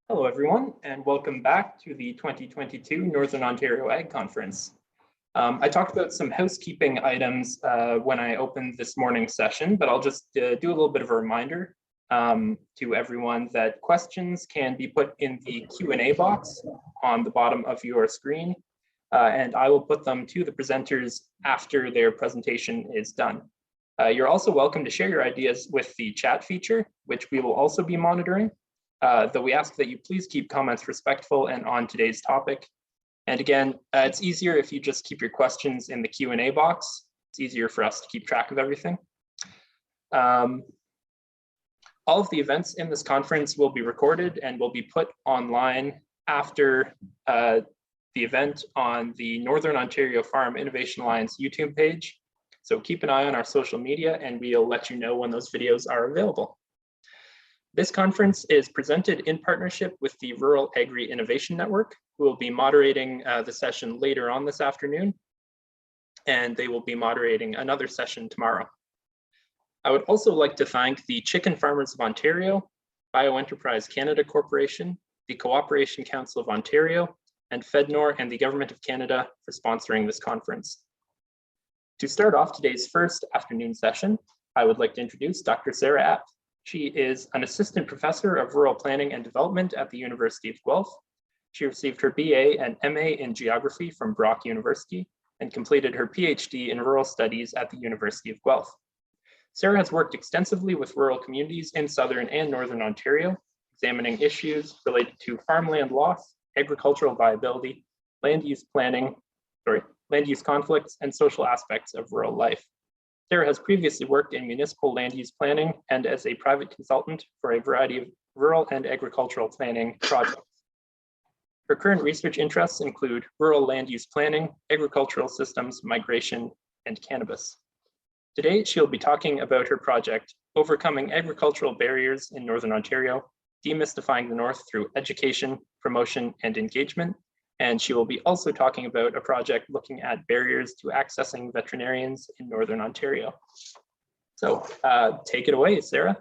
Hello, everyone, and welcome back to the 2022 Northern Ontario Ag Conference. I talked about some housekeeping items when I opened this morning's session, but I'll just do a little bit of a reminder to everyone that questions can be put in the Q&A box on the bottom of your screen, and I will put them to the presenters after their presentation is done. You're also welcome to share your ideas with the chat feature, which we will also be monitoring. Though we ask that you please keep comments respectful and on today's topic. And again, it's easier if you just keep your questions in the Q&A box. It's easier for us to keep track of everything. All of the events in this conference will be recorded and will be put online after the event on the Northern Ontario Farm Innovation Alliance YouTube page. So keep an eye on our social media and we'll let you know when those videos are available. This conference is presented in partnership with the Rural Agri Innovation Network, who will be moderating the session later on this afternoon, and they will be moderating another session tomorrow. I would also like to thank the Chicken Farmers of Ontario, BioEnterprise Canada Corporation, the Cooperation Council of Ontario, and FedNor and the Government of Canada for sponsoring this conference. To start off today's first afternoon session, I would like to introduce Dr. Sara Epp. She is an assistant professor of rural planning and development at the University of Guelph. She received her BA and MA in geography from Brock University and completed her PhD in rural studies at the University of Guelph. Sara has worked extensively with rural communities in Southern and Northern Ontario, examining issues related to farmland loss, agricultural viability, land use conflicts, and social aspects of rural life. Sara has previously worked in municipal land use planning and as a private consultant for a variety of rural and agricultural planning projects. Her current research interests include rural land use planning, agricultural systems, migration, and cannabis. Today, she'll be talking about her project, Overcoming Agricultural Barriers in Northern Ontario, Demystifying the North through Education, Promotion, and Engagement. And she will be also talking about a project looking at barriers to accessing veterinarians in Northern Ontario. So take it away, Sara.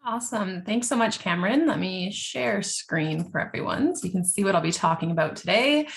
Awesome. Thanks so much, Cameron. Let me share screen for everyone so you can see what I'll be talking about today.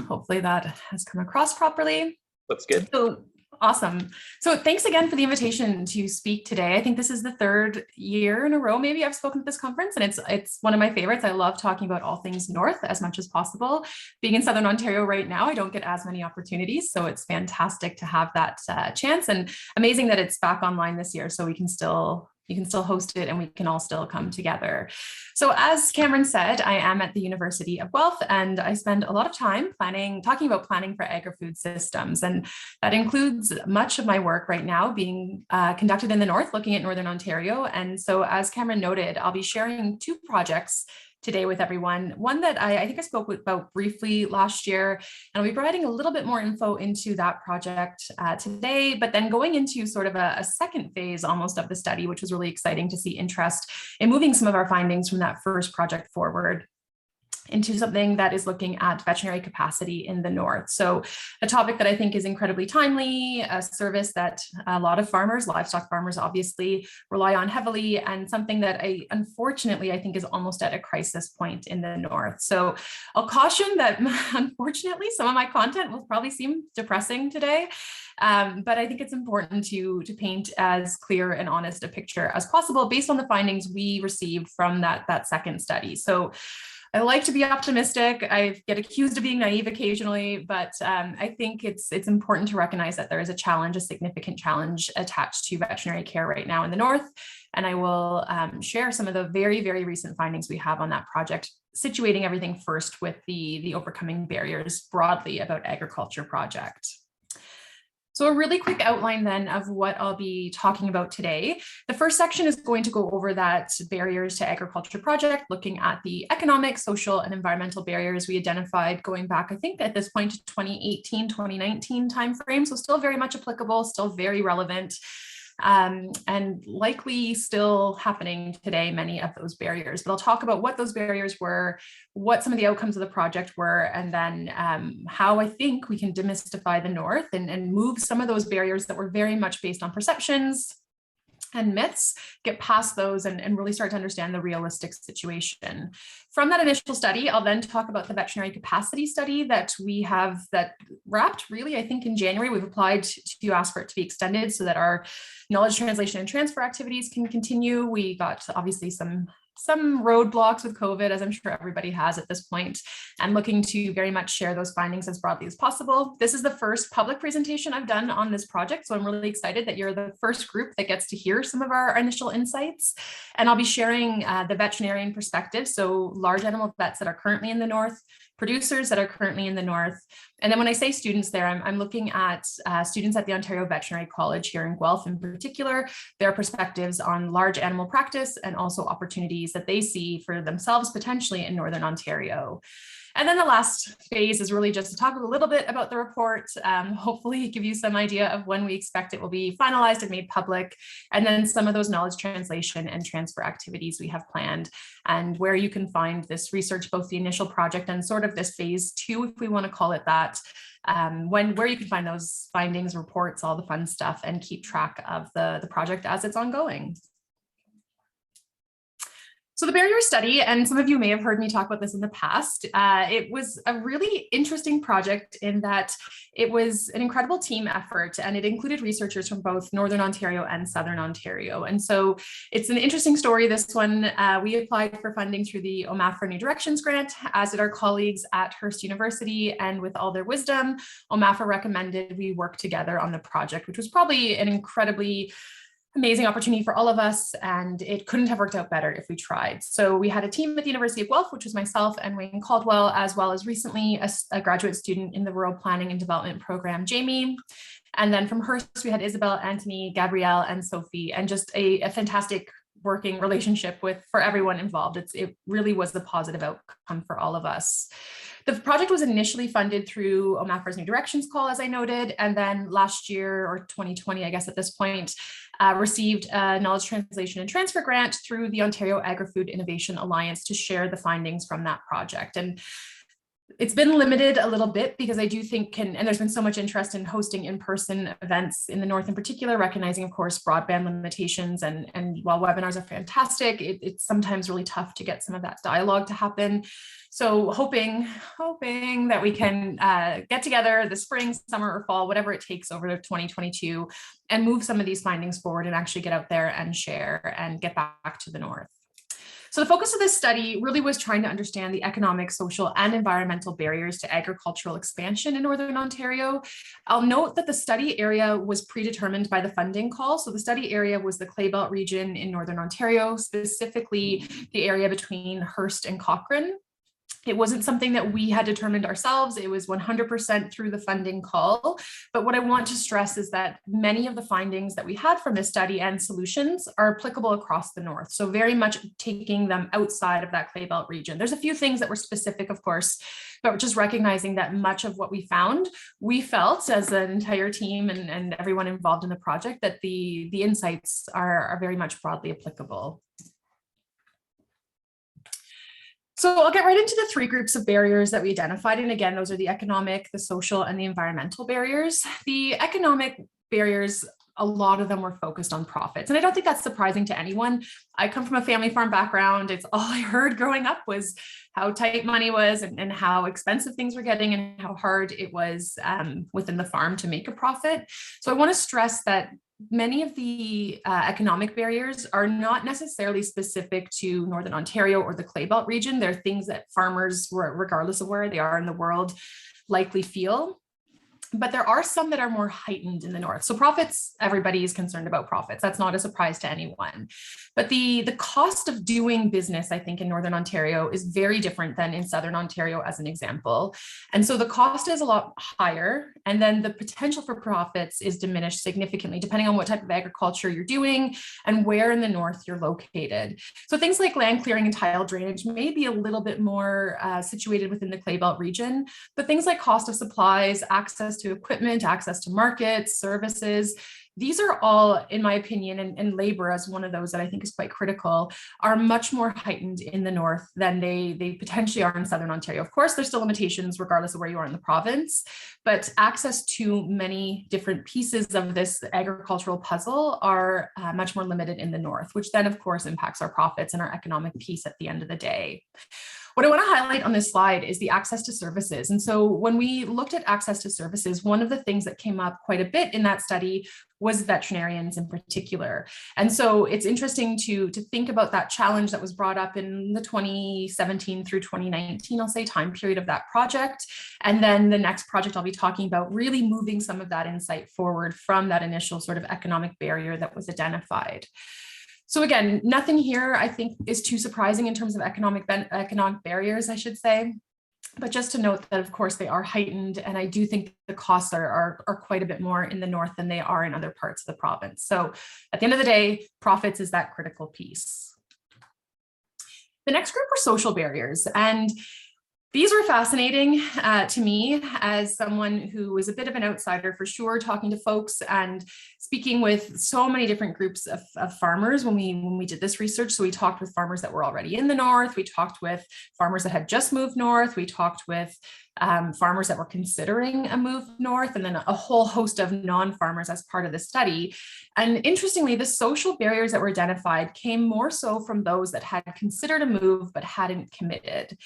Hopefully that has come across properly. Looks good. So awesome. So thanks again for the invitation to speak today. I think this is the third year in a row, maybe I've spoken at this conference, and it's one of my favorites. I love talking about all things North as much as possible. Being in Southern Ontario right now, I don't get as many opportunities, so it's fantastic to have that chance, and amazing that it's back online this year, so you can still host it and we can all still come together. So as Cameron said, I am at the University of Guelph and I spend a lot of time talking about planning for agri-food systems. And that includes much of my work right now being conducted in the North, looking at Northern Ontario. And so as Cameron noted, I'll be sharing two projects today with everyone. One that I think I spoke about briefly last year, and I'll be providing a little bit more info into that project today, but then going into sort of a second phase almost of the study, which was really exciting to see interest in moving some of our findings from that first project forward into something that is looking at veterinary capacity in the North. So a topic that I think is incredibly timely, a service that a lot of farmers, livestock farmers obviously rely on heavily, and something that unfortunately, I think is almost at a crisis point in the North. So I'll caution that unfortunately, some of my content will probably seem depressing today, but I think it's important to paint as clear and honest a picture as possible based on the findings we received from that second study. So I like to be optimistic. I get accused of being naive occasionally, but I think it's important to recognize that there is a significant challenge attached to veterinary care right now in the North. And I will share some of the very, very recent findings we have on that project, situating everything first with the Overcoming Barriers broadly about agriculture project. So a really quick outline then of what I'll be talking about today. The first section is going to go over that barriers to agriculture project, looking at the economic, social, and environmental barriers we identified going back, I think at this point, to 2018, 2019 timeframe. So still very much applicable, still very relevant. And likely still happening today, many of those barriers. But I'll talk about what those barriers were, what some of the outcomes of the project were, and then how I think we can demystify the North and move some of those barriers that were very much based on perceptions and myths, get past those and really start to understand the realistic situation. From that initial study, I'll then talk about the veterinary capacity study that we have that wrapped really, I think in January. We've applied to ask for it to be extended so that our knowledge translation and transfer activities can continue. We got obviously some roadblocks with COVID, as I'm sure everybody has at this point, and looking to very much share those findings as broadly as possible. This is the first public presentation I've done on this project, so I'm really excited that you're the first group that gets to hear some of our initial insights. And I'll be sharing the veterinarian perspective, so large animal vets that are currently in the North, producers that are currently in the North. And then when I say students there, I'm looking at students at the Ontario Veterinary College here in Guelph in particular, their perspectives on large animal practice and also opportunities that they see for themselves potentially in Northern Ontario. And then the last phase is really just to talk a little bit about the report, hopefully give you some idea of when we expect it will be finalized and made public, and then some of those knowledge translation and transfer activities we have planned, and where you can find this research, both the initial project and sort of this phase 2, if we want to call it that, where you can find those findings, reports, all the fun stuff, and keep track of the project as it's ongoing. So the barrier study, and some of you may have heard me talk about this in the past, it was a really interesting project in that it was an incredible team effort, and it included researchers from both Northern Ontario and Southern Ontario. And so it's an interesting story, this one. We applied for funding through the OMAFRA New Directions grant, as did our colleagues at Hearst University, and with all their wisdom, OMAFRA recommended we work together on the project, which was probably an incredibly amazing opportunity for all of us, and it couldn't have worked out better if we tried. So we had a team at the University of Guelph, which was myself and Wayne Caldwell, as well as recently a graduate student in the Rural Planning and Development program, Jamie. And then from Hearst, we had Isabel, Anthony, Gabrielle, and Sophie, and just a fantastic working relationship for everyone involved. It really was the positive outcome for all of us. The project was initially funded through OMAFRA's New Directions call, as I noted, and then last year, or 2020, I guess at this point, received a knowledge translation and transfer grant through the Ontario Agri-Food Innovation Alliance to share the findings from that project. And it's been limited a little bit because I do think, and there's been so much interest in hosting in-person events in the North in particular, recognizing, of course, broadband limitations. And while webinars are fantastic, it's sometimes really tough to get some of that dialogue to happen. So hoping that we can get together this spring, summer, or fall, whatever it takes over 2022, and move some of these findings forward and actually get out there and share and get back to the North. So the focus of this study really was trying to understand the economic, social, and environmental barriers to agricultural expansion in Northern Ontario. I'll note that the study area was predetermined by the funding call. So the study area was the Clay Belt region in Northern Ontario, specifically the area between Hearst and Cochrane. It wasn't something that we had determined ourselves. It was 100% through the funding call. But what I want to stress is that many of the findings that we had from this study and solutions are applicable across the North. So very much taking them outside of that Clay Belt region. There's a few things that were specific, of course, but just recognizing that much of what we found, we felt as an entire team and everyone involved in the project that the insights are very much broadly applicable. So I'll get right into the 3 groups of barriers that we identified. And again, those are the economic, the social, and the environmental barriers. The economic barriers, a lot of them were focused on profits. And I don't think that's surprising to anyone. I come from a family farm background. It's all I heard growing up was how tight money was and how expensive things were getting and how hard it was within the farm to make a profit. So I want to stress that many of the economic barriers are not necessarily specific to Northern Ontario or the Clay Belt region. They're things that farmers, regardless of where they are in the world, likely feel. But there are some that are more heightened in the North. So profits, everybody is concerned about profits. That's not a surprise to anyone. But the cost of doing business, I think, in Northern Ontario is very different than in Southern Ontario, as an example. And so the cost is a lot higher. And then the potential for profits is diminished significantly, depending on what type of agriculture you're doing and where in the North you're located. So things like land clearing and tile drainage may be a little bit more situated within the Clay Belt region, but things like cost of supplies, access to equipment, access to markets, services, these are all, in my opinion, and labor as one of those that I think is quite critical, are much more heightened in the north than they potentially are in Southern Ontario. Of course, there's still limitations regardless of where you are in the province, but access to many different pieces of this agricultural puzzle are much more limited in the north, which then of course impacts our profits and our economic piece at the end of the day. What I want to highlight on this slide is the access to services. And so when we looked at access to services, one of the things that came up quite a bit in that study was veterinarians in particular. And so it's interesting to think about that challenge that was brought up in the 2017 through 2019, I'll say, time period of that project. And then the next project I'll be talking about really moving some of that insight forward from that initial sort of economic barrier that was identified. So again, nothing here I think is too surprising in terms of economic barriers, I should say. But just to note that, of course, they are heightened, and I do think the costs are quite a bit more in the north than they are in other parts of the province. So at the end of the day, profits is that critical piece. The next group are social barriers, and these were fascinating to me as someone who was a bit of an outsider for sure, talking to folks and speaking with so many different groups of farmers when we did this research. So we talked with farmers that were already in the north, we talked with farmers that had just moved north, we talked with farmers that were considering a move north, and then a whole host of non-farmers as part of the study. And interestingly, the social barriers that were identified came more so from those that had considered a move but hadn't committed.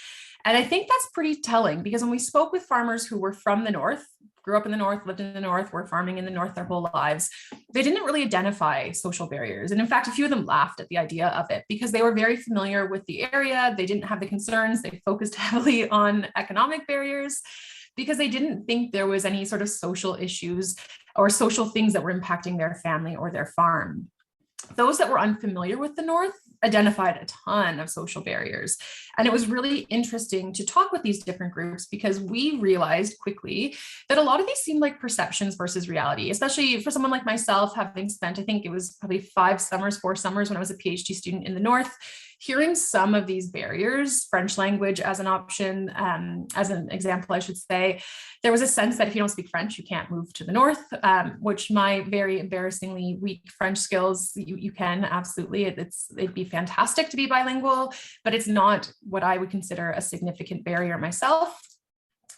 And I think that's pretty telling, because when we spoke with farmers who were from the north, grew up in the north, lived in the north, were farming in the north their whole lives, they didn't really identify social barriers. And in fact, a few of them laughed at the idea of it because they were very familiar with the area. They didn't have the concerns. They focused heavily on economic barriers because they didn't think there was any sort of social issues or social things that were impacting their family or their farm. Those that were unfamiliar with the north identified a ton of social barriers. And it was really interesting to talk with these different groups because we realized quickly that a lot of these seemed like perceptions versus reality, especially for someone like myself, having spent, I think it was probably 4 summers when I was a PhD student in the north. Hearing some of these barriers, French language as an option, as an example, I should say, there was a sense that if you don't speak French, you can't move to the north, which my very embarrassingly weak French skills, you can absolutely, it'd be fantastic to be bilingual, but it's not what I would consider a significant barrier myself.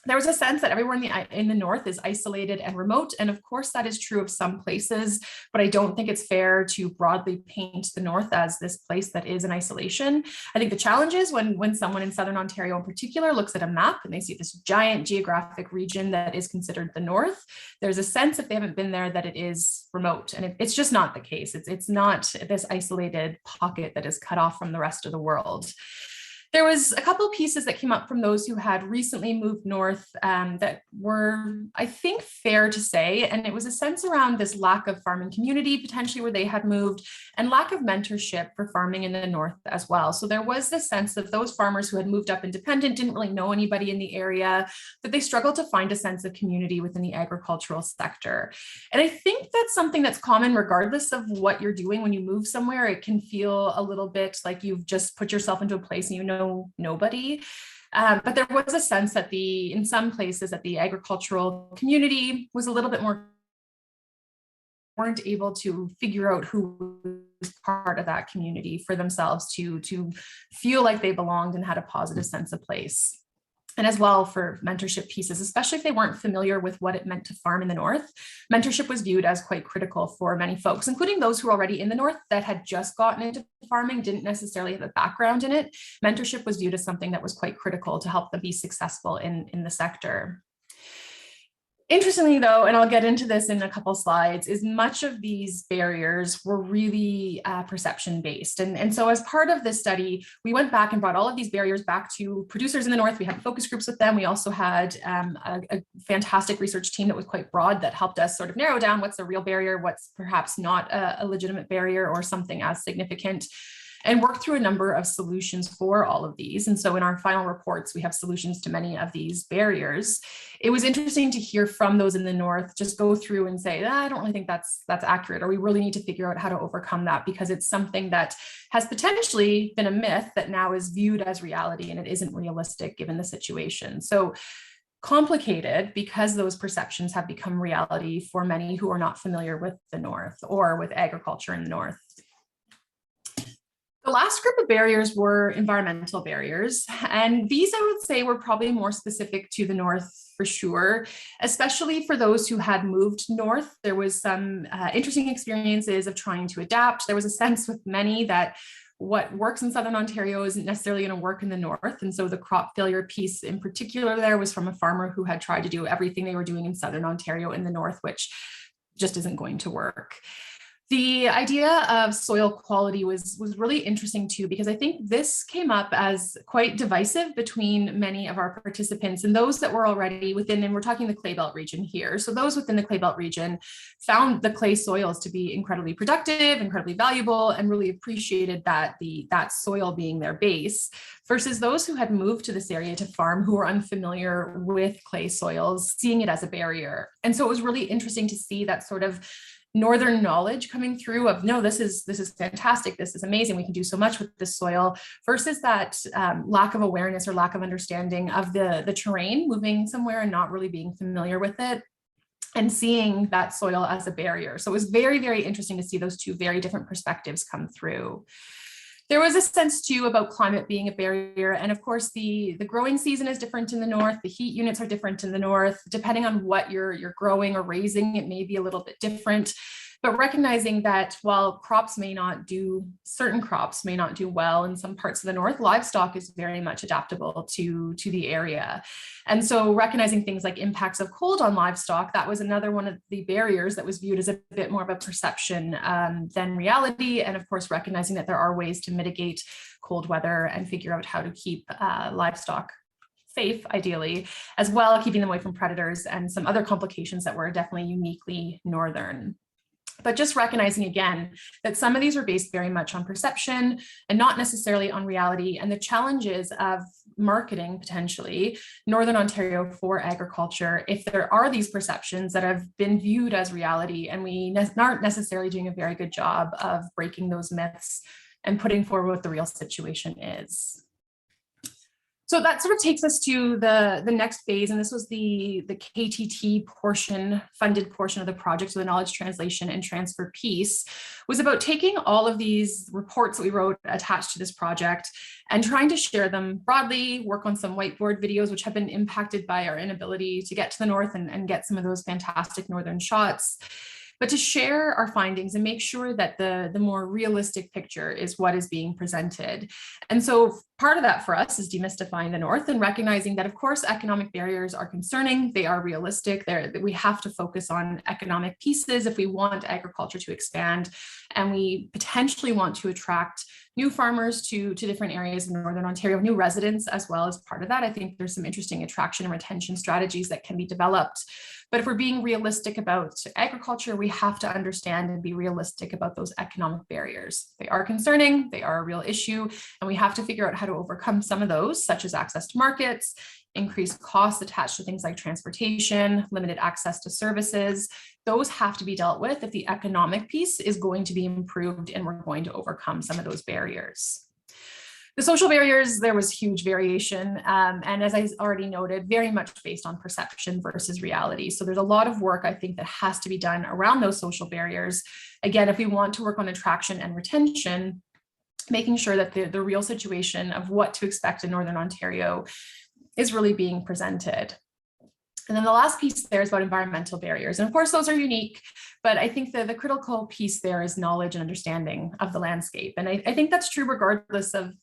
There was a sense that everyone in the north is isolated and remote. And of course, that is true of some places, but I don't think it's fair to broadly paint the north as this place that is in isolation. I think the challenge is when someone in Southern Ontario in particular looks at a map and they see this giant geographic region that is considered the north, there's a sense, if they haven't been there, that it is remote. And it's just not the case. It's not this isolated pocket that is cut off from the rest of the world. There was a couple of pieces that came up from those who had recently moved north that were, I think, fair to say. And it was a sense around this lack of farming community, potentially where they had moved, and lack of mentorship for farming in the north as well. So there was this sense that those farmers who had moved up independent didn't really know anybody in the area, that they struggled to find a sense of community within the agricultural sector. And I think that's something that's common regardless of what you're doing when you move somewhere. It can feel a little bit like you've just put yourself into a place and you know nobody. But there was a sense that in some places that the agricultural community was a little bit more, weren't able to figure out who was part of that community for themselves to feel like they belonged and had a positive sense of place. And as well for mentorship pieces, especially if they weren't familiar with what it meant to farm in the north, mentorship was viewed as quite critical for many folks, including those who were already in the north that had just gotten into farming, didn't necessarily have a background in it. Mentorship was viewed as something that was quite critical to help them be successful in the sector. Interestingly, though, and I'll get into this in a couple slides, is much of these barriers were really perception-based. And so as part of this study, we went back and brought all of these barriers back to producers in the north. We had focus groups with them. We also had a fantastic research team that was quite broad that helped us sort of narrow down what's a real barrier, what's perhaps not a legitimate barrier or something as significant, and work through a number of solutions for all of these. And so in our final reports, we have solutions to many of these barriers. It was interesting to hear from those in the north just go through and say, I don't really think that's accurate, or we really need to figure out how to overcome that because it's something that has potentially been a myth that now is viewed as reality and it isn't realistic given the situation. So complicated because those perceptions have become reality for many who are not familiar with the North or with agriculture in the North. The last group of barriers were environmental barriers, and these I would say were probably more specific to the North for sure, especially for those who had moved north. There was some interesting experiences of trying to adapt. There was a sense with many that what works in Southern Ontario isn't necessarily going to work in the North. And so the crop failure piece in particular there was from a farmer who had tried to do everything they were doing in Southern Ontario in the North, which just isn't going to work. The idea of soil quality was really interesting too, because I think this came up as quite divisive between many of our participants and those that were already within, and we're talking the clay belt region here. So those within the clay belt region found the clay soils to be incredibly productive, incredibly valuable, and really appreciated that soil being their base, versus those who had moved to this area to farm who were unfamiliar with clay soils, seeing it as a barrier. And so it was really interesting to see that sort of Northern knowledge coming through of, no, this is fantastic, this is amazing, we can do so much with this soil, versus that lack of awareness or lack of understanding of the terrain, moving somewhere and not really being familiar with it and seeing that soil as a barrier. So it was very, very interesting to see those two very different perspectives come through. There was a sense too about climate being a barrier. And of course, the growing season is different in the North. The heat units are different in the North. Depending on what you're growing or raising, it may be a little bit different. But recognizing that while certain crops may not do well in some parts of the North, livestock is very much adaptable to the area. And so recognizing things like impacts of cold on livestock, that was another one of the barriers that was viewed as a bit more of a perception than reality. And of course, recognizing that there are ways to mitigate cold weather and figure out how to keep livestock safe, ideally, as well, keeping them away from predators and some other complications that were definitely uniquely Northern. But just recognizing again that some of these are based very much on perception and not necessarily on reality, and the challenges of marketing potentially Northern Ontario for agriculture if there are these perceptions that have been viewed as reality, and we aren't necessarily doing a very good job of breaking those myths and putting forward what the real situation is. So that sort of takes us to the next phase, and this was the KTT portion, funded portion of the project, so the knowledge translation and transfer piece, was about taking all of these reports that we wrote attached to this project and trying to share them broadly, work on some whiteboard videos, which have been impacted by our inability to get to the North and get some of those fantastic Northern shots, but to share our findings and make sure that the more realistic picture is what is being presented. And so part of that for us is demystifying the North and recognizing that, of course, economic barriers are concerning, they are realistic, we have to focus on economic pieces if we want agriculture to expand, and we potentially want to attract new farmers to different areas in Northern Ontario, new residents as well as part of that. I think there's some interesting attraction and retention strategies that can be developed. But if we're being realistic about agriculture, we have to understand and be realistic about those economic barriers. They are concerning, they are a real issue, and we have to figure out how to overcome some of those, such as access to markets, increased costs attached to things like transportation, limited access to services. Those have to be dealt with if the economic piece is going to be improved and we're going to overcome some of those barriers. The social barriers, there was huge variation. And as I already noted, very much based on perception versus reality. So there's a lot of work I think that has to be done around those social barriers. Again, if we want to work on attraction and retention, making sure that the real situation of what to expect in Northern Ontario is really being presented. And then the last piece there is about environmental barriers. And of course, those are unique, but I think the critical piece there is knowledge and understanding of the landscape. And I think that's true regardless of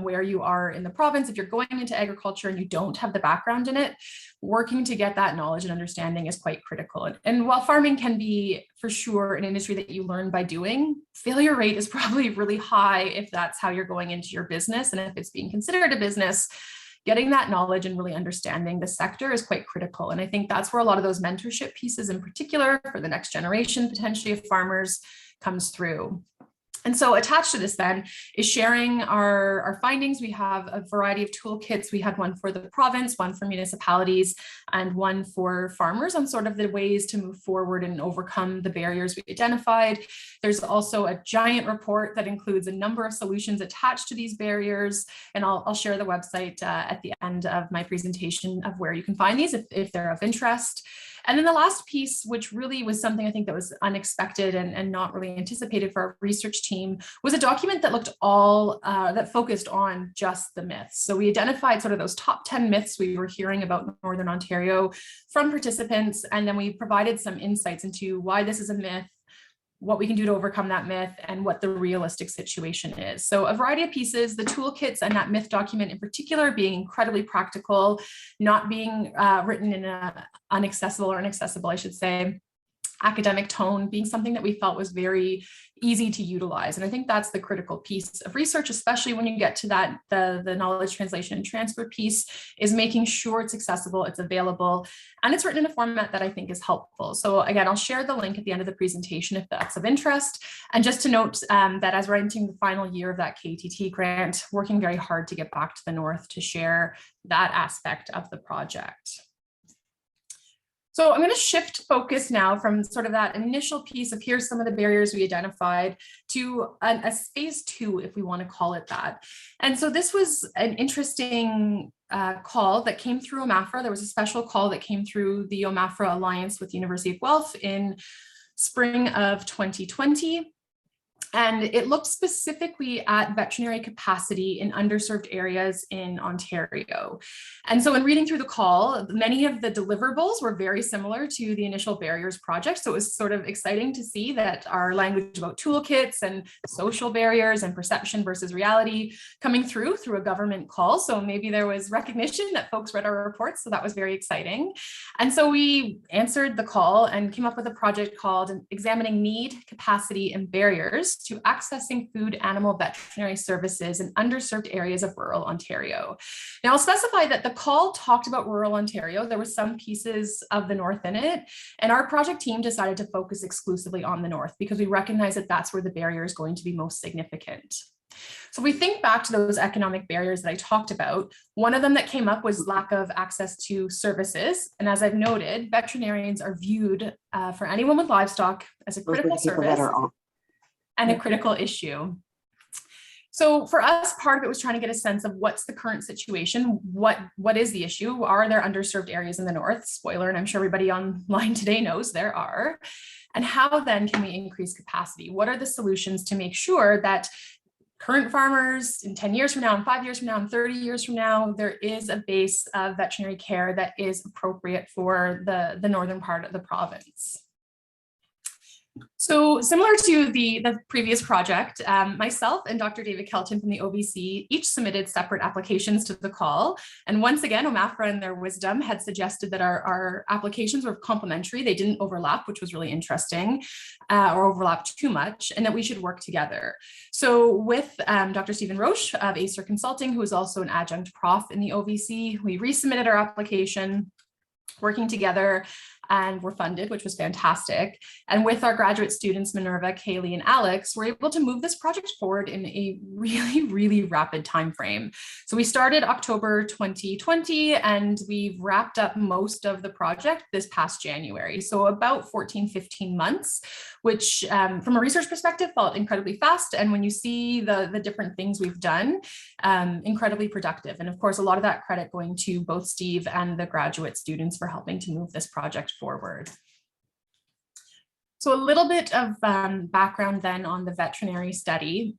where you are in the province. If you're going into agriculture and you don't have the background in it, working to get that knowledge and understanding is quite critical. And while farming can be, for sure, an industry that you learn by doing, failure rate is probably really high if that's how you're going into your business. And if it's being considered a business, getting that knowledge and really understanding the sector is quite critical. And I think that's where a lot of those mentorship pieces in particular for the next generation, potentially of farmers, comes through. And so attached to this then is sharing our findings. We have a variety of toolkits. We had one for the province, one for municipalities, and one for farmers on sort of the ways to move forward and overcome the barriers we identified. There's also a giant report that includes a number of solutions attached to these barriers. And I'll share the website at the end of my presentation of where you can find these if they're of interest. And then the last piece, which really was something I think that was unexpected and not really anticipated for our research team, was a document that looked that focused on just the myths. So we identified sort of those top 10 myths we were hearing about Northern Ontario from participants, and then we provided some insights into why this is a myth, what we can do to overcome that myth, and what the realistic situation is. So a variety of pieces, the toolkits and that myth document in particular being incredibly practical, not being written in an inaccessible, I should say, academic tone, being something that we felt was very easy to utilize. And I think that's the critical piece of research, especially when you get to that, the knowledge translation and transfer piece, is making sure it's accessible, it's available, and it's written in a format that I think is helpful. So again, I'll share the link at the end of the presentation if that's of interest. And just to note that as we're entering the final year of that KTT grant, working very hard to get back to the North to share that aspect of the project. So I'm going to shift focus now from sort of that initial piece of here's some of the barriers we identified to a phase 2, if we want to call it that. And so this was an interesting call that came through OMAFRA. There was a special call that came through the OMAFRA Alliance with the University of Guelph in spring of 2020. And it looked specifically at veterinary capacity in underserved areas in Ontario. And so in reading through the call, many of the deliverables were very similar to the initial barriers project. So it was sort of exciting to see that our language about toolkits and social barriers and perception versus reality coming through a government call. So maybe there was recognition that folks read our reports. So that was very exciting. And so we answered the call and came up with a project called Examining Need, Capacity, and Barriers to Accessing Food Animal Veterinary Services in Underserved Areas of Rural Ontario. Now, I'll specify that the call talked about rural Ontario. There were some pieces of the North in it, and our project team decided to focus exclusively on the North because we recognize that that's where the barrier is going to be most significant. So we think back to those economic barriers that I talked about. One of them that came up was lack of access to services. And as I've noted, veterinarians are viewed for anyone with livestock as a critical service and a critical issue. So for us, part of it was trying to get a sense of what's the current situation, what is the issue, are there underserved areas in the North? Spoiler, and I'm sure everybody online today knows there are. And how then can we increase capacity? What are the solutions to make sure that current farmers in 10 years from now, in 5 years from now, in 30 years from now, there is a base of veterinary care that is appropriate for the northern part of the province? So similar to the previous project, myself and Dr. David Kelton from the OVC each submitted separate applications to the call. And once again, OMAFRA in their wisdom had suggested that our applications were complementary. They didn't overlap, which was really interesting, or overlap too much, and that we should work together. So with Dr. Stephen Roche of Acer Consulting, who is also an adjunct prof in the OVC, we resubmitted our application, working together, and were funded, which was fantastic. And with our graduate students, Minerva, Kaylee, and Alex, we're able to move this project forward in a really, really rapid time frame. So we started October 2020, and we've wrapped up most of the project this past January. So about 14, 15 months, which from a research perspective felt incredibly fast. And when you see the different things we've done, incredibly productive. And of course, a lot of that credit going to both Steve and the graduate students for helping to move this project forward. So a little bit of background then on the veterinary study.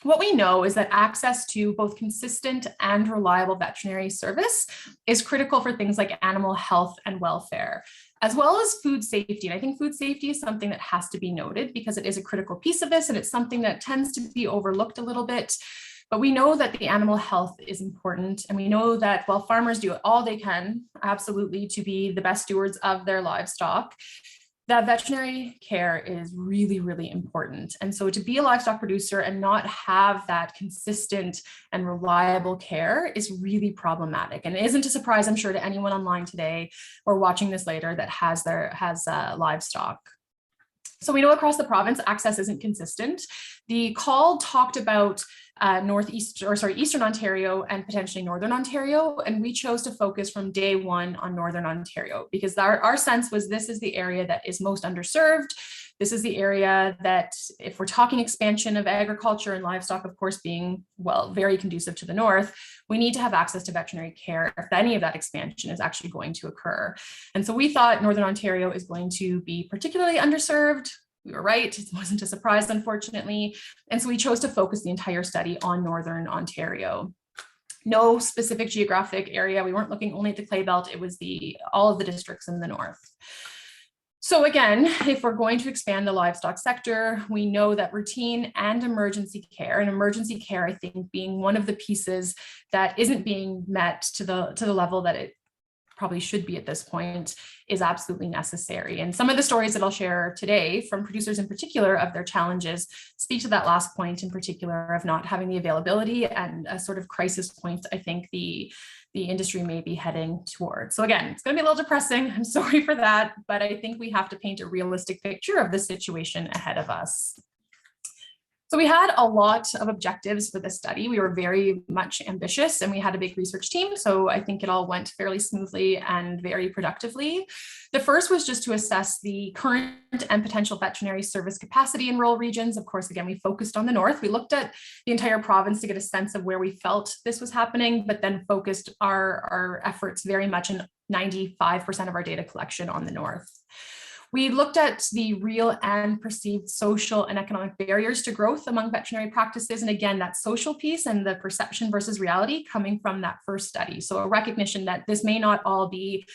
What we know is that access to both consistent and reliable veterinary service is critical for things like animal health and welfare, as well as food safety. And I think food safety is something that has to be noted because it is a critical piece of this, and it's something that tends to be overlooked a little bit. But we know that the animal health is important, and we know that while farmers do all they can, absolutely, to be the best stewards of their livestock, that veterinary care is really, really important. And so to be a livestock producer and not have that consistent and reliable care is really problematic. And it isn't a surprise, I'm sure, to anyone online today or watching this later that has livestock. So we know across the province, access isn't consistent. The call talked about Eastern Ontario and potentially Northern Ontario. And we chose to focus from day one on Northern Ontario because our sense was this is the area that is most underserved. This is the area that, if we're talking expansion of agriculture and livestock, of course, being, well, very conducive to the north, we need to have access to veterinary care if any of that expansion is actually going to occur. And so we thought Northern Ontario is going to be particularly underserved. We were right. It wasn't a surprise, unfortunately. And so we chose to focus the entire study on Northern Ontario. No specific geographic area. We weren't looking only at the Clay Belt. It was all of the districts in the north. So again, if we're going to expand the livestock sector, we know that routine and emergency care, and emergency care, I think, being one of the pieces that isn't being met to the level that it probably should be at this point, is absolutely necessary. And some of the stories that I'll share today from producers in particular of their challenges speak to that last point in particular of not having the availability and a sort of crisis point I think the industry may be heading towards. So again, it's going to be a little depressing. I'm sorry for that, but I think we have to paint a realistic picture of the situation ahead of us. So we had a lot of objectives for this study. We were very much ambitious and we had a big research team. So I think it all went fairly smoothly and very productively. The first was just to assess the current and potential veterinary service capacity in rural regions. Of course, again, we focused on the north. We looked at the entire province to get a sense of where we felt this was happening, but then focused our efforts very much in 95% of our data collection on the north. We looked at the real and perceived social and economic barriers to growth among veterinary practices. And again, that social piece and the perception versus reality coming from that first study. So a recognition that this may not all be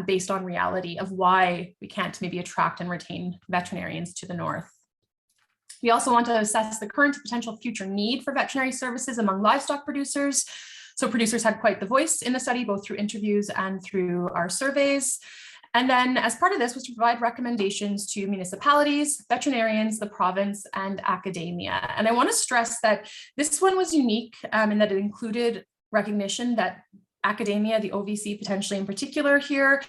based on reality of why we can't maybe attract and retain veterinarians to the north. We also want to assess the current potential future need for veterinary services among livestock producers. So producers had quite the voice in the study, both through interviews and through our surveys. And then as part of this was to provide recommendations to municipalities, veterinarians, the province, and academia. And I want to stress that this one was unique in that it included recognition that academia, the OVC potentially in particular here,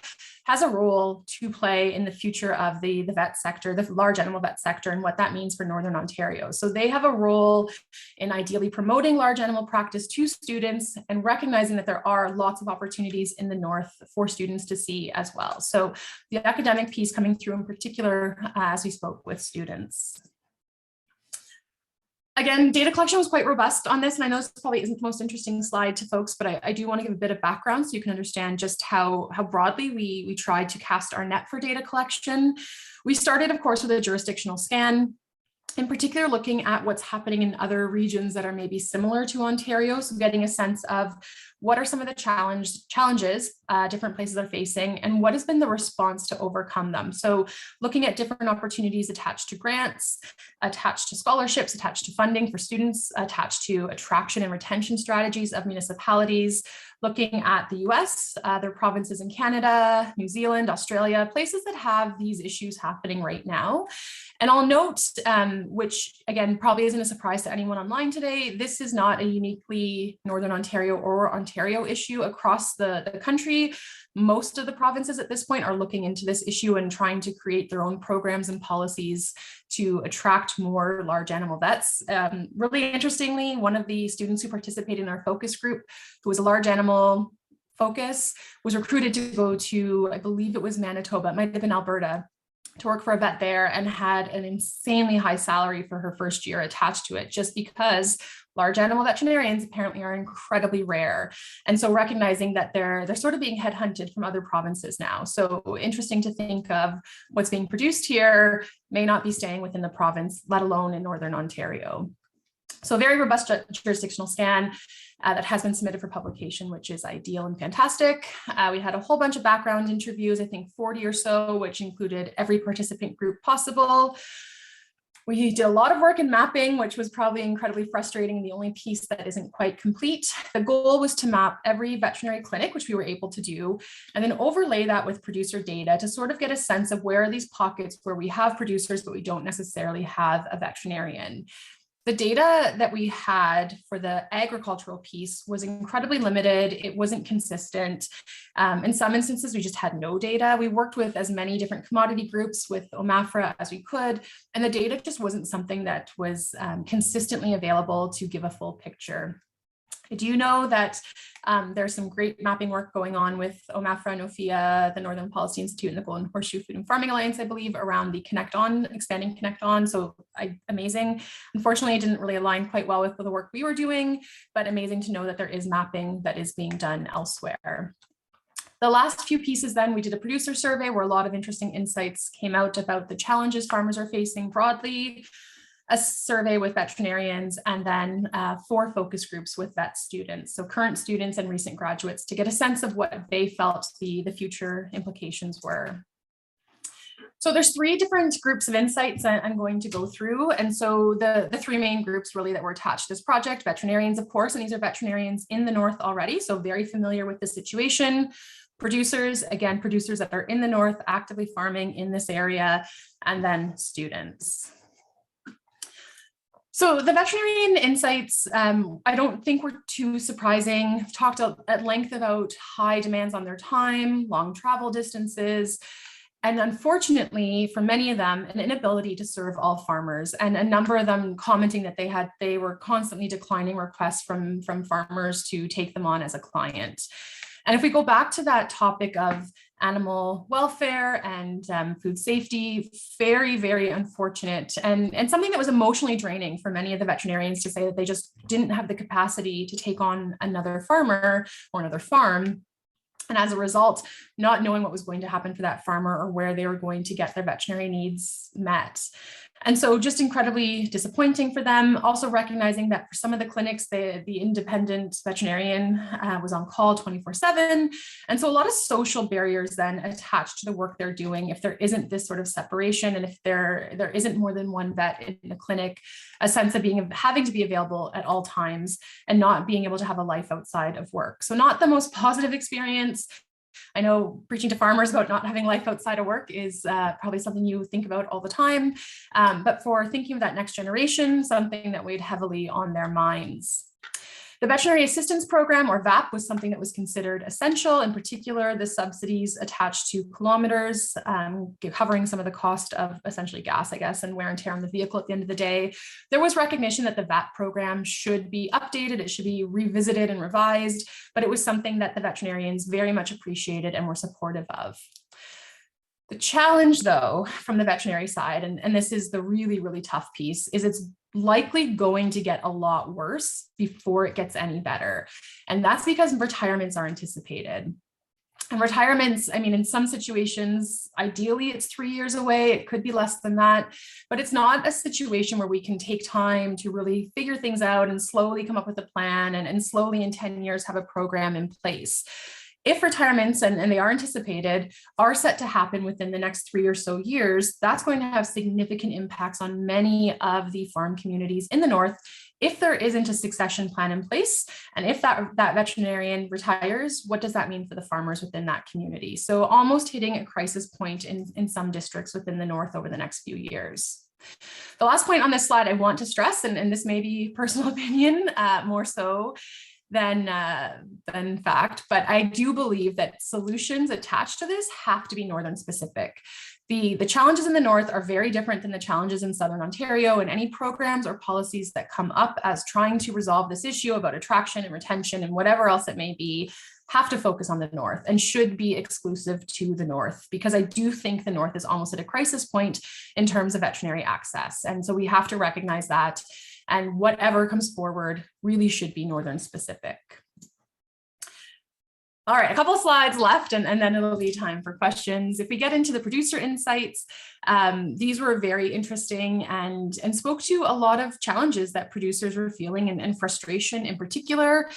has a role to play in the future of the vet sector, the large animal vet sector, and what that means for Northern Ontario. So they have a role in ideally promoting large animal practice to students and recognizing that there are lots of opportunities in the north for students to see as well. So the academic piece coming through in particular as we spoke with students. Again, data collection was quite robust on this, and I know this probably isn't the most interesting slide to folks, but I do want to give a bit of background so you can understand just how broadly we tried to cast our net for data collection. We started, of course, with a jurisdictional scan, in particular looking at what's happening in other regions that are maybe similar to Ontario, so getting a sense of what are some of the challenges different places are facing and what has been the response to overcome them. So looking at different opportunities attached to grants, attached to scholarships, attached to funding for students, attached to attraction and retention strategies of municipalities, looking at the US, their provinces in Canada, New Zealand, Australia, places that have these issues happening right now. And I'll note, which again, probably isn't a surprise to anyone online today, this is not a uniquely Northern Ontario or Ontario issue across the country. Most of the provinces at this point are looking into this issue and trying to create their own programs and policies to attract more large animal vets. Really interestingly, one of the students who participated in our focus group, who was a large animal focus, was recruited to go to, I believe it was Manitoba, it might have been Alberta, to work for a vet there, and had an insanely high salary for her first year attached to it, just because large animal veterinarians apparently are incredibly rare. And so recognizing that they're sort of being headhunted from other provinces now. So interesting to think of what's being produced here may not be staying within the province, let alone in Northern Ontario. So a very robust jurisdictional scan that has been submitted for publication, which is ideal and fantastic. We had a whole bunch of background interviews, I think 40 or so, which included every participant group possible. We did a lot of work in mapping, which was probably incredibly frustrating, the only piece that isn't quite complete. The goal was to map every veterinary clinic, which we were able to do, and then overlay that with producer data to sort of get a sense of where are these pockets where we have producers, but we don't necessarily have a veterinarian. The data that we had for the agricultural piece was incredibly limited. It wasn't consistent. In some instances, we just had no data. We worked with as many different commodity groups with OMAFRA as we could, and the data just wasn't something that was consistently available to give a full picture. I do know that there's some great mapping work going on with OMAFRA, NOFIA, the Northern Policy Institute, and the Golden Horseshoe Food and Farming Alliance, I believe, around the Connect On, expanding Connect On. So amazing. Unfortunately, it didn't really align quite well with the work we were doing, but amazing to know that there is mapping that is being done elsewhere. The last few pieces then, we did a producer survey where a lot of interesting insights came out about the challenges farmers are facing broadly, a survey with veterinarians, and then 4 focus groups with vet students. So current students and recent graduates to get a sense of what they felt the future implications were. So there's 3 different groups of insights I'm going to go through. And so the 3 main groups really that were attached to this project: veterinarians, of course, and these are veterinarians in the North already, so very familiar with the situation. Producers, again, producers that are in the North, actively farming in this area, and then students. So the Veterinarian Insights, I don't think were too surprising. I've talked at length about high demands on their time, long travel distances, and unfortunately, for many of them, an inability to serve all farmers, and a number of them commenting that they were constantly declining requests from farmers to take them on as a client. And if we go back to that topic of animal welfare and food safety, very, very unfortunate, and something that was emotionally draining for many of the veterinarians to say that they just didn't have the capacity to take on another farmer or another farm. And as a result, not knowing what was going to happen for that farmer or where they were going to get their veterinary needs met. And so just incredibly disappointing for them. Also recognizing that for some of the clinics, the independent veterinarian was on call 24/7. And so a lot of social barriers then attached to the work they're doing if there isn't this sort of separation, and if there isn't more than one vet in the clinic, a sense of having to be available at all times and not being able to have a life outside of work. So not the most positive experience. I know preaching to farmers about not having life outside of work is probably something you think about all the time, but for thinking of that next generation, something that weighed heavily on their minds. The Veterinary Assistance Program, or VAP, was something that was considered essential. In particular, the subsidies attached to kilometers, covering some of the cost of essentially gas, I guess, and wear and tear on the vehicle at the end of the day. There was recognition that the VAP program should be updated, it should be revisited and revised, but it was something that the veterinarians very much appreciated and were supportive of. The challenge, though, from the veterinary side, and this is the really, really tough piece, is it's likely going to get a lot worse before it gets any better. And that's because retirements are anticipated. And retirements, I mean, in some situations, ideally it's 3 years away, it could be less than that, but it's not a situation where we can take time to really figure things out and slowly come up with a plan and slowly in 10 years have a program in place. If retirements, and they are anticipated, are set to happen within the next 3 or so years, that's going to have significant impacts on many of the farm communities in the North if there isn't a succession plan in place. And if that veterinarian retires, what does that mean for the farmers within that community? So almost hitting a crisis point in some districts within the North over the next few years. The last point on this slide I want to stress, and this may be personal opinion more so than fact, but I do believe that solutions attached to this have to be Northern specific. The challenges in the North are very different than the challenges in Southern Ontario, and any programs or policies that come up as trying to resolve this issue about attraction and retention and whatever else it may be have to focus on the North and should be exclusive to the North, because I do think the North is almost at a crisis point in terms of veterinary access. And so we have to recognize that. And whatever comes forward really should be Northern specific. All right, a couple of slides left, and then it'll be time for questions. If we get into the producer insights, these were very interesting and spoke to a lot of challenges that producers were feeling and frustration in particular.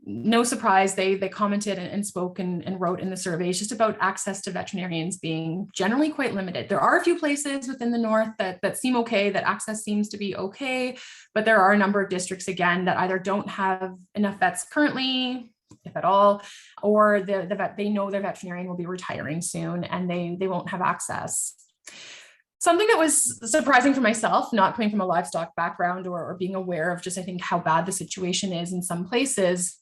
No surprise, they commented and spoke and wrote in the surveys just about access to veterinarians being generally quite limited. There are a few places within the North that seem okay, that access seems to be okay, but there are a number of districts, again, that either don't have enough vets currently, if at all, or they know their veterinarian will be retiring soon and they won't have access. Something that was surprising for myself, not coming from a livestock background or being aware of just, I think, how bad the situation is in some places,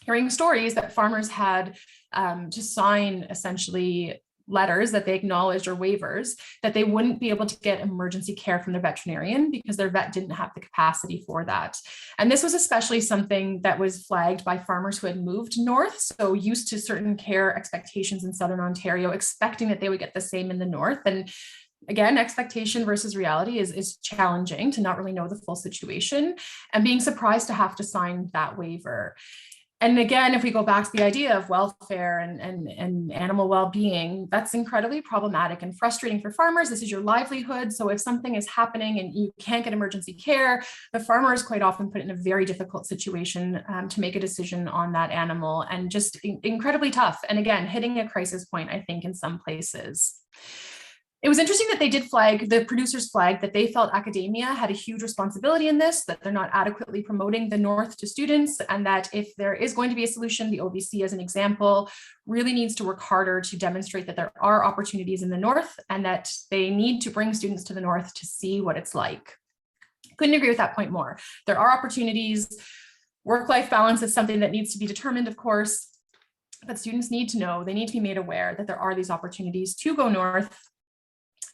hearing stories that farmers had to sign essentially letters that they acknowledged or waivers that they wouldn't be able to get emergency care from their veterinarian because their vet didn't have the capacity for that. And this was especially something that was flagged by farmers who had moved north, so used to certain care expectations in Southern Ontario, expecting that they would get the same in the north. And again, expectation versus reality is challenging to not really know the full situation and being surprised to have to sign that waiver. And again, if we go back to the idea of welfare and animal well-being, that's incredibly problematic and frustrating for farmers. This is your livelihood. So if something is happening and you can't get emergency care, the farmer is quite often put in a very difficult situation to make a decision on that animal, and just incredibly tough. And again, hitting a crisis point, I think, in some places. It was interesting that they did flag, the producers flagged that they felt academia had a huge responsibility in this, that they're not adequately promoting the North to students, and that if there is going to be a solution, the OVC, as an example, really needs to work harder to demonstrate that there are opportunities in the North and that they need to bring students to the North to see what it's like. Couldn't agree with that point more. There are opportunities. Work-life balance is something that needs to be determined, of course, but students need to know, they need to be made aware that there are these opportunities to go North.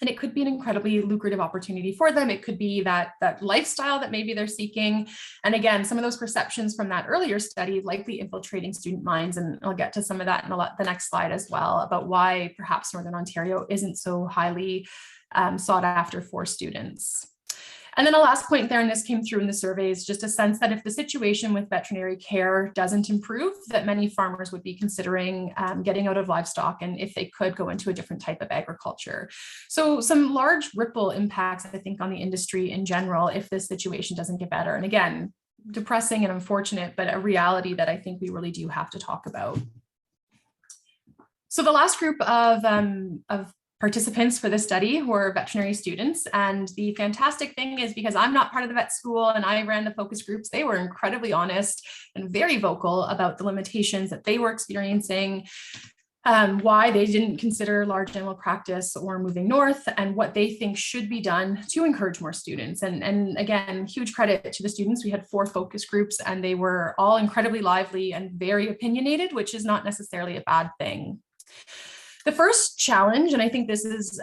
And it could be an incredibly lucrative opportunity for them. It could be that lifestyle that maybe they're seeking. And again, some of those perceptions from that earlier study likely infiltrating student minds. And I'll get to some of that in the next slide as well, about why perhaps Northern Ontario isn't so highly sought after for students. And then a last point there, and this came through in the surveys, just a sense that if the situation with veterinary care doesn't improve, that many farmers would be considering getting out of livestock, and if they could, go into a different type of agriculture. So some large ripple impacts, I think, on the industry in general if this situation doesn't get better. And again, depressing and unfortunate, but a reality that I think we really do have to talk about. So the last group of participants for this study were veterinary students. And the fantastic thing is, because I'm not part of the vet school and I ran the focus groups, they were incredibly honest and very vocal about the limitations that they were experiencing, why they didn't consider large animal practice or moving north, and what they think should be done to encourage more students. And again, huge credit to the students. We had 4 focus groups and they were all incredibly lively and very opinionated, which is not necessarily a bad thing. The first challenge, and I think this is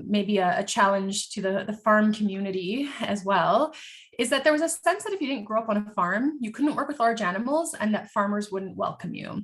maybe a challenge to the farm community as well, is that there was a sense that if you didn't grow up on a farm, you couldn't work with large animals and that farmers wouldn't welcome you.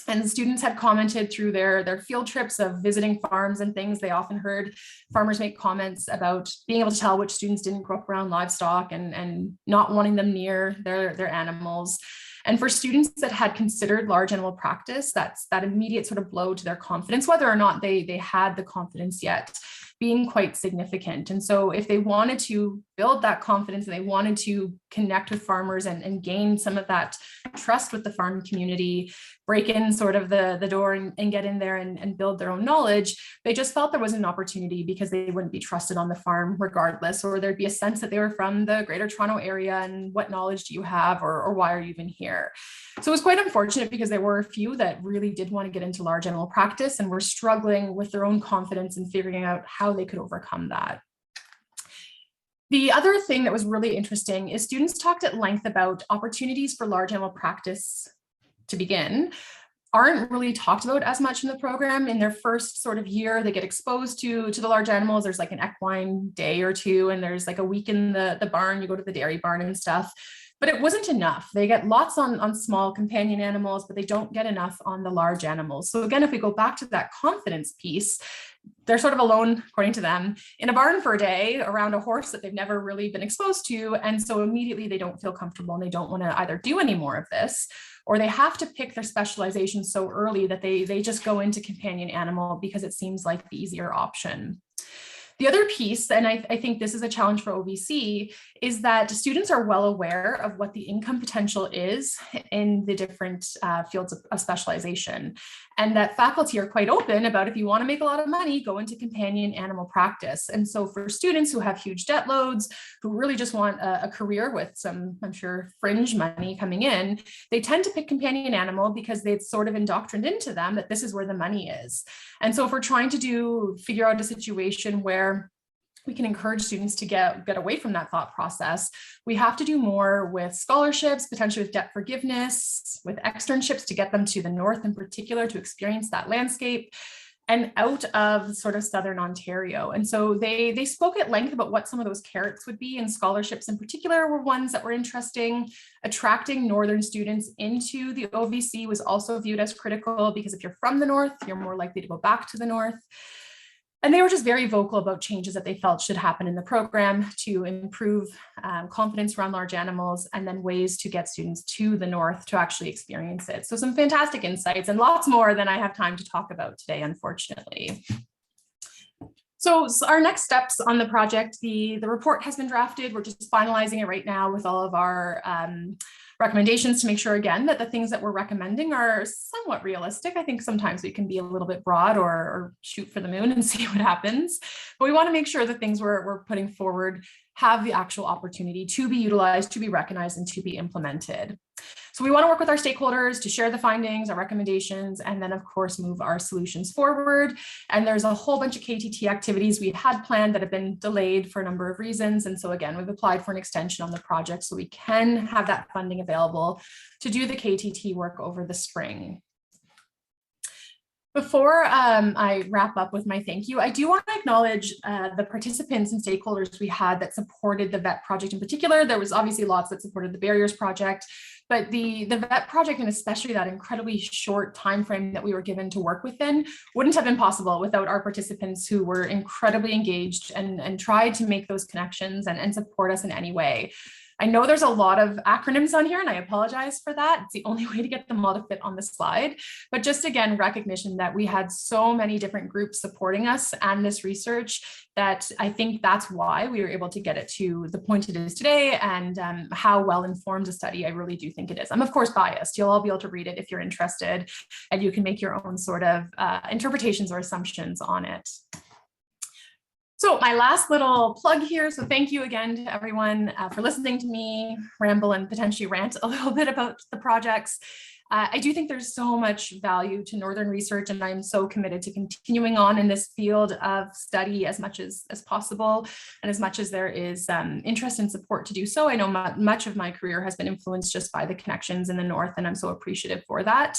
And students had commented through their field trips of visiting farms and things. They often heard farmers make comments about being able to tell which students didn't grow up around livestock and not wanting them near their animals. And for students that had considered large animal practice, that's that immediate sort of blow to their confidence, whether or not they had the confidence yet, being quite significant. And so if they wanted to build that confidence and they wanted to connect with farmers and gain some of that trust with the farm community, break in sort of the door and get in there and build their own knowledge, they just felt there was an opportunity because they wouldn't be trusted on the farm regardless, or there'd be a sense that they were from the Greater Toronto area and what knowledge do you have, or why are you even here? So it was quite unfortunate because there were a few that really did want to get into large animal practice and were struggling with their own confidence and figuring out how they could overcome that. The other thing that was really interesting is students talked at length about opportunities for large animal practice to begin aren't really talked about as much in the program. In their first sort of year, they get exposed to the large animals. There's like an equine day or two, and there's like a week in the barn, you go to the dairy barn and stuff. But it wasn't enough. They get lots on small companion animals, but they don't get enough on the large animals. So again, if we go back to that confidence piece, they're sort of alone, according to them, in a barn for a day around a horse that they've never really been exposed to. And so immediately they don't feel comfortable and they don't want to either do any more of this, or they have to pick their specialization so early that they just go into companion animal because it seems like the easier option. The other piece, and I think this is a challenge for OVC, is that students are well aware of what the income potential is in the different fields of specialization, and that faculty are quite open about, if you want to make a lot of money, go into companion animal practice. And so for students who have huge debt loads, who really just want a career with some, I'm sure, fringe money coming in, they tend to pick companion animal because they've sort of indoctrined into them that this is where the money is. And so if we're trying to figure out a situation where we can encourage students to get away from that thought process. We have to do more with scholarships, potentially with debt forgiveness, with externships to get them to the north in particular to experience that landscape and out of sort of Southern Ontario. And so they spoke at length about what some of those carrots would be, and scholarships in particular were ones that were interesting. Attracting Northern students into the OVC was also viewed as critical, because if you're from the north, you're more likely to go back to the north. And they were just very vocal about changes that they felt should happen in the program to improve confidence around large animals, and then ways to get students to the north to actually experience it. So some fantastic insights, and lots more than I have time to talk about today, unfortunately. So our next steps on the project, the report has been drafted. We're just finalizing it right now with all of our recommendations to make sure, again, that the things that we're recommending are somewhat realistic. I think sometimes we can be a little bit broad or shoot for the moon and see what happens. But we want to make sure the things we're putting forward have the actual opportunity to be utilized, to be recognized, and to be implemented. So we want to work with our stakeholders to share the findings, our recommendations, and then of course move our solutions forward. And there's a whole bunch of KTT activities we had planned that have been delayed for a number of reasons. And so again, we've applied for an extension on the project so we can have that funding available to do the KTT work over the spring. Before I wrap up with my thank you, I do want to acknowledge the participants and stakeholders we had that supported the VET project in particular. There was obviously lots that supported the Barriers project, but the VET project, and especially that incredibly short time frame that we were given to work within, wouldn't have been possible without our participants who were incredibly engaged and tried to make those connections and support us in any way. I know there's a lot of acronyms on here, and I apologize for that. It's the only way to get them all to fit on the slide. But just again, recognition that we had so many different groups supporting us and this research, that I think that's why we were able to get it to the point it is today, and how well informed a study I really do think it is. I'm of course biased. You'll all be able to read it if you're interested, and you can make your own sort of interpretations or assumptions on it. So my last little plug here. So thank you again to everyone for listening to me ramble and potentially rant a little bit about the projects. I do think there's so much value to Northern research, and I'm so committed to continuing on in this field of study as much as possible, and as much as there is interest and support to do so. I know much of my career has been influenced just by the connections in the North, and I'm so appreciative for that.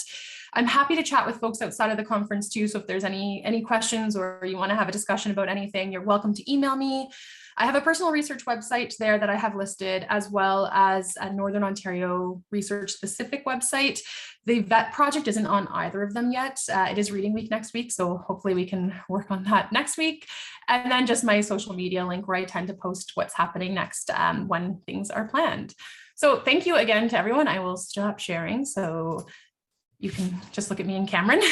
I'm happy to chat with folks outside of the conference too, so if there's any questions or you want to have a discussion about anything, you're welcome to email me. I have a personal research website there that I have listed, as well as a Northern Ontario research specific website. The VET project isn't on either of them yet. It is reading week next week, so hopefully we can work on that next week. And then just my social media link, where I tend to post what's happening next when things are planned. So thank you again to everyone. I will stop sharing so you can just look at me and Cameron.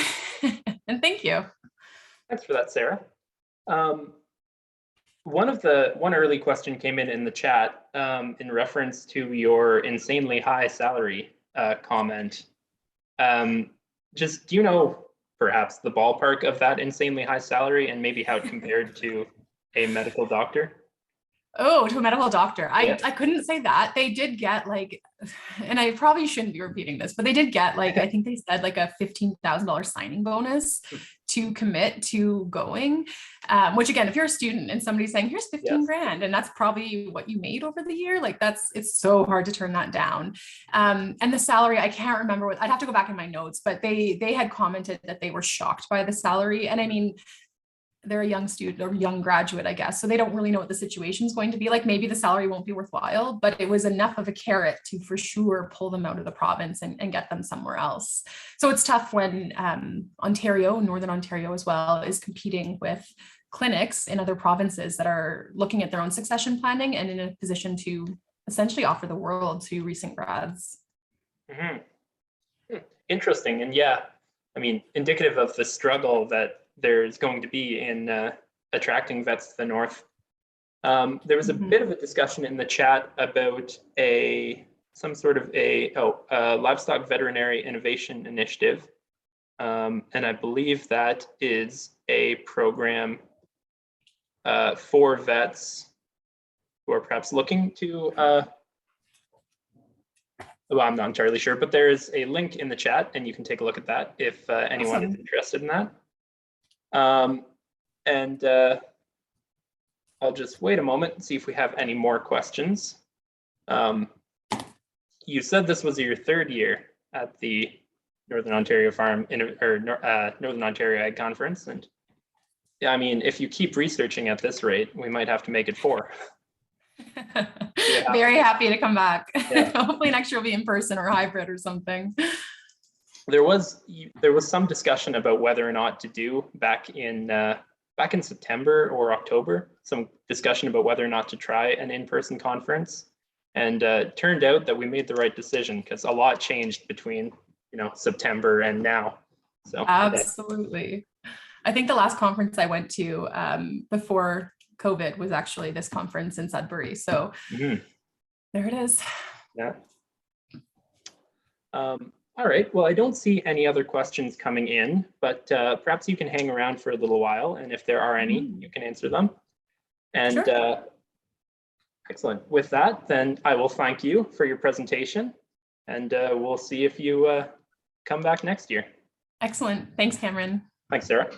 And thank you. Thanks for that, Sarah. One early question came in the chat in reference to your insanely high salary comment. Just, do you know perhaps the ballpark of that insanely high salary, and maybe how it compared to a medical doctor? Oh, to a medical doctor. Yeah. I couldn't say that. They did get like, and I probably shouldn't be repeating this, but they did get like, I think they said like a $15,000 signing bonus to commit to going, which again, if you're a student and somebody's saying, here's 15 grand, and that's probably what you made over the year, like it's so hard to turn that down. And the salary, I can't remember what, I'd have to go back in my notes, but they had commented that they were shocked by the salary. And I mean, they're a young student or young graduate, I guess. So they don't really know what the situation is going to be like. Maybe the salary won't be worthwhile, but it was enough of a carrot to for sure pull them out of the province and get them somewhere else. So it's tough when Ontario, Northern Ontario as well, is competing with clinics in other provinces that are looking at their own succession planning and in a position to essentially offer the world to recent grads. Interesting. And yeah, I mean, indicative of the struggle that there's going to be in attracting vets to the North. There was a bit of a discussion in the chat about some sort of a livestock veterinary innovation initiative. And I believe that is a program for vets who are perhaps looking to, well, I'm not entirely sure, but there is a link in the chat and you can take a look at that if anyone is interested in that. I'll just wait a moment and see if we have any more questions. You said this was your third year at the Northern Ontario Northern Ontario Ag Conference, and I mean, if you keep researching at this rate, we might have to make it 4. Very happy to come back. Yeah. Hopefully next year will be in person or hybrid or something. There was some discussion about whether or not to do back in September or October, some discussion about whether or not to try an in-person conference, and it turned out that we made the right decision because a lot changed between September and now. So absolutely. I think the last conference I went to before COVID was actually this conference in Sudbury. So there it is. Yeah. All right. Well, I don't see any other questions coming in, but perhaps you can hang around for a little while, and if there are any, you can answer them. And sure. Excellent. With that, then I will thank you for your presentation, and we'll see if you come back next year. Excellent. Thanks, Cameron. Thanks, Sarah.